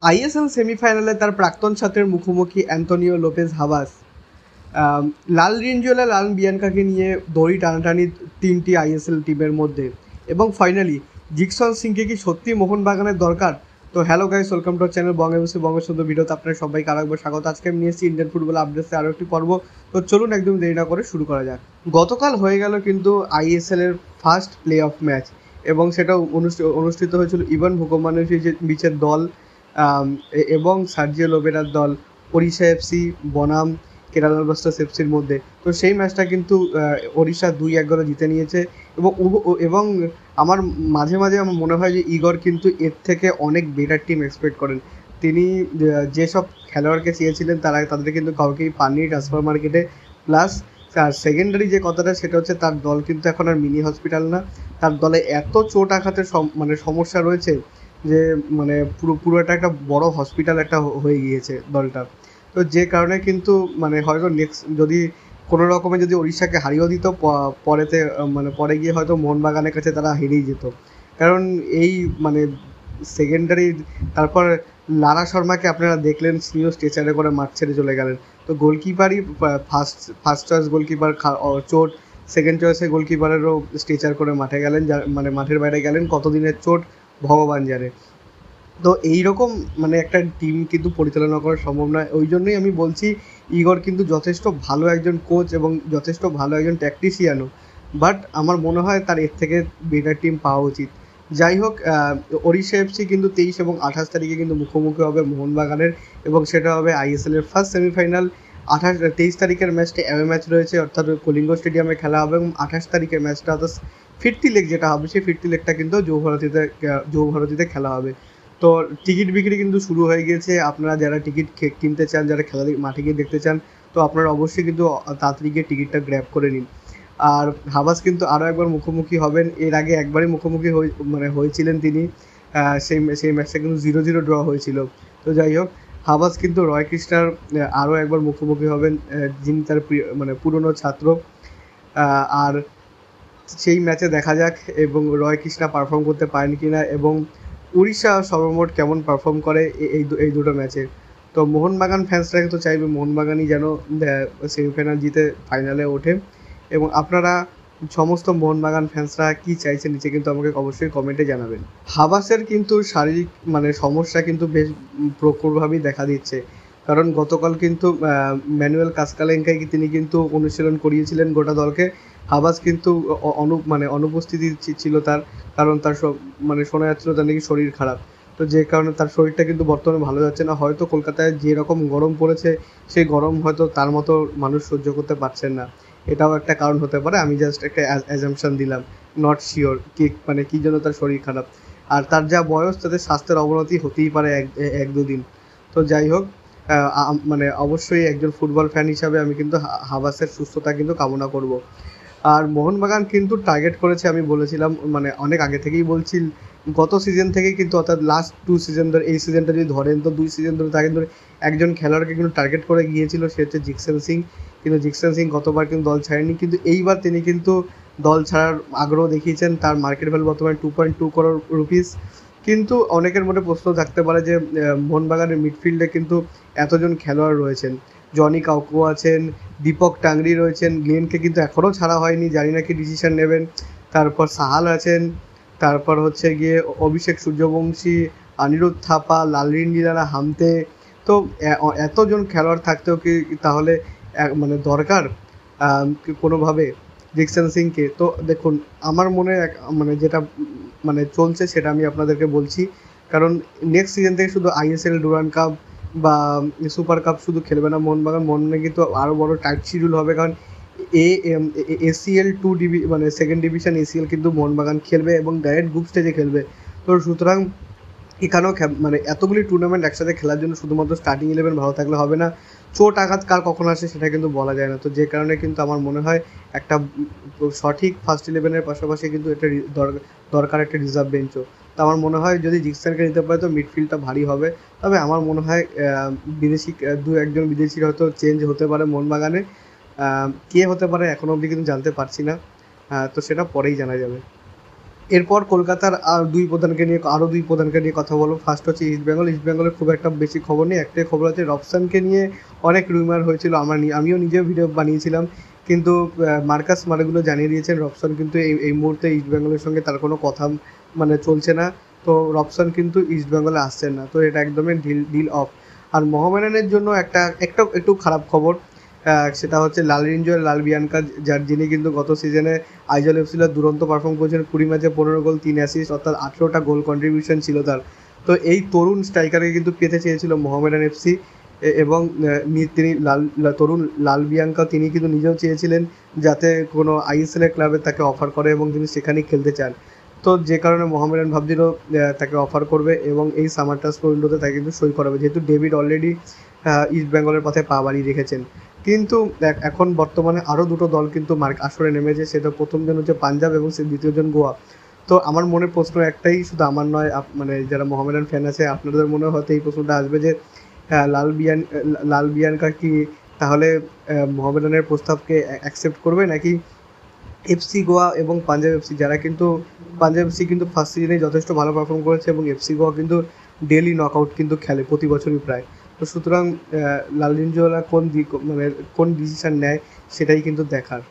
ISL সেমিফাইনালে তার প্রাক্তন ছাত্রের মুখোমুখি অ্যান্তোনিও লোপেজ হাবাস। লাল রিঞ্জুয়েলা লাল বিয়ানকাকে নিয়ে দড়ি টানাটানি তিনটি আইএসএল টিমের মধ্যে, এবং ফাইনালি জিকসন সিংকে কি সত্যি মোহনবাগানের দরকার? তো hello guys, welcome to channel Bangabandhu Bangabandhu ভিডিওতে আপনারা সবাইকে আরেকবার স্বাগত। আজকে আমি নিয়ে এসেছি ইন্ডিয়ান ফুটবল আপডেটসে আরও একটি পর্ব। তো চলুন একদম দেরি না করে শুরু করা যাক। গতকাল হয়ে গেল কিন্তু আইএসএলের ফার্স্ট প্লে অফ ম্যাচ, এবং সেটা অনুষ্ঠিত হয়েছিল ইভান ভুকোমানোভিচের দল এবং সার্জিও লোবেরার দল ওড়িশা এফসি বনাম কেরালা ব্লাস্টার্স এফসির মধ্যে। তো সেই ম্যাচটা কিন্তু ওড়িশা 2-1 গোলে জিতে নিয়েছে, এবং আমার মাঝে মাঝে আমার মনে হয় যে ইগর কিন্তু এর থেকে অনেক বেটার টিম এক্সপেক্ট করেন। তিনি যেসব খেলোয়াড়কে চেয়েছিলেন তাদের কিন্তু কাউকেই পাননি ট্রান্সফার মার্কেটে। প্লাস আর সেকেন্ডারি যে কথাটা, সেটা হচ্ছে তার দল কিন্তু এখন আর মিনি হসপিটাল না। তার দলে এত চোট আঘাতের সমস্যা রয়েছে যে পুরো একটা বড় হসপিটাল একটা হয়ে গিয়েছে দলটা। তো যে কারণে কিন্তু হয়তো নেক্সট যদি কোনো রকমে যদি ওড়িশাকে হারিয়েও দিত, পরে গিয়ে হয়তো মোহনবাগানের কাছে তারা হেরেই যেত। কারণ এই সেকেন্ডারি, তারপর লারা শর্মাকে আপনারা দেখলেন সিনিয়র স্ট্রেচারে করে মাঠ ছেড়ে চলে গেলেন। তো গোলকিপারই ফার্স্ট চয়েস গোলকিপার চোট, সেকেন্ড চয়েসে গোলকিপারেরও স্ট্রেচার করে মাঠে গেলেন, মাঠের বাইরে গেলেন, কতদিনের চোট ভগবান জানে। তো এইরকম একটা টিম কিন্তু পরিচালনা করা সম্ভব নয়। ওই জন্যই আমি বলছি ইগর কিন্তু যথেষ্ট ভালো একজন কোচ এবং যথেষ্ট ভালো একজন ট্যাকটিশিয়ানও, বাট আমার মনে হয় তার এর থেকে বেটার টিম পাওয়া উচিত। যাই হোক, ওড়িশা এফসি কিন্তু 23 এবং 28 তারিখে কিন্তু মুখোমুখি হবে মোহনবাগানের, এবং সেটা হবে আইএসএলের ফার্স্ট সেমিফাইনাল। 23 তারিখের ম্যাচটা অ্যাওয়ে ম্যাচ রয়েছে, অর্থাৎ কলিঙ্গ স্টেডিয়ামে খেলা হবে, এবং 28 তারিখের ম্যাচটা অর্থাৎ ফিরতি লেগ যেটা হবে, সেই ফিরতি লেগটা কিন্তু যৌভারতীতে খেলা হবে। তো টিকিট বিক্রি কিন্তু শুরু হয়ে গিয়েছে। আপনারা যারা টিকিট কিনতে চান, যারা খেলা মাঠে গিয়ে দেখতে চান, তো আপনারা অবশ্যই কিন্তু তাড়াতাড়ি গিয়ে টিকিটটা গ্র্যাব করে নিন। আর হাবাস কিন্তু আরও একবার মুখোমুখি হবেন। এর আগে একবারই মুখোমুখি হয়েছিলেন তিনি। সেই ম্যাচটা কিন্তু 0-0 ড্র হয়েছিল। তো যাই হোক, হাবাস কিন্তু রয় কৃষ্ণার আরও একবার মুখোমুখি হবেন, যিনি তার পুরনো ছাত্র। আর সেই ম্যাচে দেখা যাক এবং রয় কৃষ্ণা পারফর্ম করতে পারেন কি না, এবং উড়িষ্যা সর্বমোট কেমন পারফর্ম করে এই দুটো ম্যাচে। তো মোহনবাগান ফ্যান্সরা কিন্তু চাইবে মোহনবাগানই যেন সেমিফাইনাল জিতে ফাইনালে ওঠে, এবং আপনারা সমস্ত মোহনবাগান ফ্যান্সরা কী চাইছে নিচে কিন্তু আমাকে অবশ্যই কমেন্টে জানাবেন। হাবাসের কিন্তু শারীরিক সমস্যা কিন্তু বেশ প্রখরভাবেই দেখা দিচ্ছে, কারণ গতকাল কিন্তু ম্যানুয়েল কাসকালেঙ্কাই তিনি কিন্তু অনুশীলন করিয়েছিলেন গোটা দলকে। হাবাস কিন্তু অনুপস্থিতি ছিল তার, কারণ তার শোনা যাচ্ছিল তার নাকি শরীর খারাপ। তো যে কারণে তার শরীরটা কিন্তু বর্তমানে ভালো যাচ্ছে না। হয়তো কলকাতায় যেরকম গরম পড়েছে, সেই গরম হয়তো তার মতো মানুষ সহ্য করতে পারছেন না, এটাও একটা কারণ হতে পারে। আমি জাস্ট একটা অ্যাজাম্পশন দিলাম, নট শিওর কী জন্য তার শরীর খারাপ। আর তার যা বয়স, তাদের স্বাস্থ্যের অবনতি হতেই পারে 1-2 দিন। তো যাই হোক, অবশ্যই একজন ফুটবল ফ্যান হিসাবে আমি কিন্তু হাবাসের সুস্থতা কিন্তু কামনা করব। আর মোহনবাগান কিন্তু টার্গেট করেছে, আমি বলেছিলাম অনেক আগে থেকেই বলছি, গত সিজন থেকেই কিন্তু, অর্থাৎ লাস্ট 2 সিজন ধরে, এই সিজনটা যদি ধরেন তো 2 সিজন ধরে তাকে ধরে একজন খেলোয়াড়কে কিন্তু টার্গেট করে গিয়েছিল, সে হচ্ছে জিকসন সিং। কিন্তু জিকসন সিং গতবার কিন্তু দল ছাড়েনি, কিন্তু এইবার তিনি কিন্তু দল ছাড়ার আগ্রহ দেখিয়েছেন। তার মার্কেট ভ্যালু বর্তমানে 2.2 করোড় রুপিস। কিন্তু অনেকের মধ্যে প্রশ্ন থাকতে পারে যে মোহনবাগানের মিডফিল্ডে কিন্তু এতজন খেলোয়াড় রয়েছেন, জনি কাউকো আছেন, দীপক টাংরি রয়েছেন, গ্লেনকে কিন্তু এখনও ছাড়া হয়নি, জানি না কি ডিসিশন নেবেন। তারপর সাহাল আছেন, তারপর হচ্ছে গিয়ে অভিষেক সূর্যবংশী, অনিরুদ্ধ থাপা, লালরিন লীলারা হামতে। তো এতজন খেলোয়াড় থাকতেও কি তাহলে দরকার কোনোভাবে জিকসন সিংকে? তো দেখুন, আমার মনে যেটা চলছে সেটা আমি আপনাদেরকে বলছি। কারণ নেক্সট সিজন থেকে শুধু আইএসএল, ডুরান্ড কাপ বা সুপার কাপ শুধু খেলবে না মোহনবাগান, মোহনে কিন্তু আরও বড় টাইট শিডিউল হবে। কারণ এসিএল 2 সেকেন্ড ডিভিশন এসিএল কিন্তু মোহনবাগান খেলবে, এবং ডাইরেক্ট গ্রুপ স্টেজে খেলবে। তো সুতরাং এখানেও এতগুলি টুর্নামেন্ট একসাথে খেলার জন্য শুধুমাত্র স্টার্টিং 11 ভালো থাকলে হবে না, চোট আঘাত কার কখন আসে সেটা কিন্তু বলা যায় না। তো যে কারণে কিন্তু আমার মনে হয় একটা সঠিক ফার্স্ট 11-এর পাশাপাশি কিন্তু এটা দরকার একটা রিজার্ভ বেঞ্চও। তো আমার মনে হয় যদি জিকসনকে নিতে পারে তো মিডফিল্ডটা ভারী হবে। তবে আমার মনে হয় বিদেশি 2-1 বিদেশির হয়তো চেঞ্জ হতে পারে মোহনবাগানে। কে হতে পারে এখনও অবধি কিন্তু জানতে পারছি না, তো সেটা পরেই জানা যাবে। এরপর কলকাতার আরও দুই প্রধানকে নিয়ে কথা বলবো। ফার্স্ট হচ্ছে ইস্টবেঙ্গলের খুব একটা বেশি খবর নেই, একটাই খবর হচ্ছে রবসানকে নিয়ে অনেক রুমার হয়েছিল, আমিও নিজেও ভিডিও বানিয়েছিলাম, কিন্তু মার্কাস মারেগুলো জানিয়ে দিয়েছেন রবসান কিন্তু এই মুহূর্তে ইস্টবেঙ্গলের সঙ্গে তার কোনো কথা মানে চলছে না, তো রবসান কিন্তু ইস্টবেঙ্গলে আসছেন না, তো এটা একদমই ডিল অফ। আর মোহামেডানের জন্য একটু খারাপ খবর, সেটা হচ্ছে লাল বিয়ানকা, যিনি কিন্তু গত সিজনে আইজল এফসির দুরন্ত পারফর্ম করেছেন, 20 ম্যাচে 15 গোল 3 অ্যাসিস্ট, অর্থাৎ 18টা গোল কন্ট্রিবিউশন ছিল তার। তো এই তরুণ স্ট্রাইকারকে কিন্তু পেতে চেয়েছিল মোহামেডান এফসি, এবং তিনি তরুণ লাল বিয়ানকা তিনি কিন্তু নিজেও চেয়েছিলেন যাতে কোনো আইএসএল ক্লাবে তাকে অফার করে এবং তিনি সেখানেই খেলতে চান। তো যে কারণে মোহামেডান ভাবছিল তাকে অফার করবে এবং এই সামার ট্রান্সফার উইন্ডোতে তাকে কিন্তু সই করাবে, যেহেতু ডেভিড অলরেডি ইস্ট বেঙ্গলের পথে পা বাড়িয়ে রেখেছেন। কিন্তু এখন বর্তমানে আরও দুটো দল কিন্তু আসরে নেমেছে, সেটা প্রথমজন হচ্ছে পাঞ্জাব এবং দ্বিতীয়জন গোয়া। তো আমার মনে প্রশ্ন একটাই, শুধু আমার নয়, মানে যারা মোহামেডান ফ্যান আছে আপনাদের মনে হয়তো এই প্রশ্নটা আসবে যে লাল বিয়ানকা কি তাহলে মোহামেডানের প্রস্তাবকে অ্যাকসেপ্ট করবে, নাকি এফসি গোয়া এবং পাঞ্জাব এফসি কিন্তু ফার্স্ট সিজনে যথেষ্ট ভালো পারফর্ম করেছে এবং এফসি গোয়া কিন্তু ডেলি নকআউট কিন্তু খেলে প্রতি বছরই প্রায়। তো সুতরাং লালরিনজোয়ালা কোন ডিসিশন নেয় সেটাই কিন্তু দেখার।